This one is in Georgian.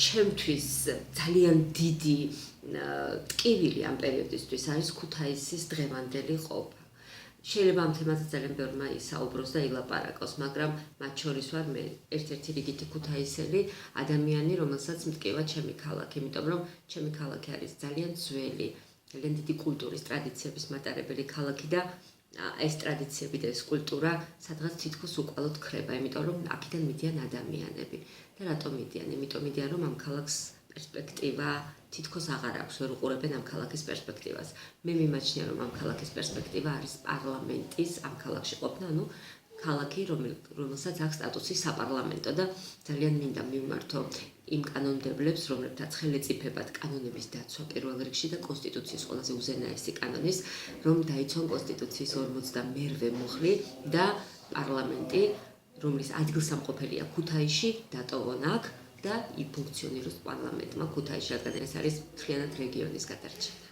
ჩემთვის ძალიან დიდი ტკივილი ამ პერიოდისთვის არის ქუთაისის დღევანდელი ყოფა. შეიძლება ამ თემაზე ძალიან ბევრმა ისაუბროს და ილაპარაკოს, მაგრამ მათ შორის ვარ მე ერთ-ერთი რიგითი ქუთაისელი ადამიანი, რომელსაც მტკივა ჩემი ქალაქი, იმიტომ რომ ჩემი ქალაქი არის ძალიან ძველი, ძალიან დიდი კულტურის ტრადიციების მატარებელი ქალაქი და ეს ტრადიციები და ეს კულტურა სადღაც თითქოს უკვალოდ ქრება, იმიტომ რომ აქედან მიდიან ადამიანები. და რატომ მიდიან? იმიტომ მიდიან, რომ ამ ქალაქს პერსპექტივა თითქოს აღარ აქვს, ვერ უყურებენ ამ ქალაქის პერსპექტივას. მე მიმაჩნია, რომ ამ ქალაქის პერსპექტივა არის პარლამენტის ამ ქალაქში ყოფნა, ანუ ქალაქი, რომელსაც აქვს სტატუსი საპარლამენტო და ძალიან მინდა მივმართო იმ კანონმდებლებს, რომლებთაც ხელეწიფებათ კანონების დაცვა პირველ რიგში და კონსტიტუციის ყველაზე უზენაესი კანონის, რომ დაიცვან კონსტიტუციის 52-მე მუხლი და პარლამენტი, რომლის ადგილსამყოფელია ქუთაისში, დატოვონ აქ და იფუნქციონიროს პარლამენტმა ქუთაისში, რადგან ეს არის მთლიანად რეგიონის გადარჩენა.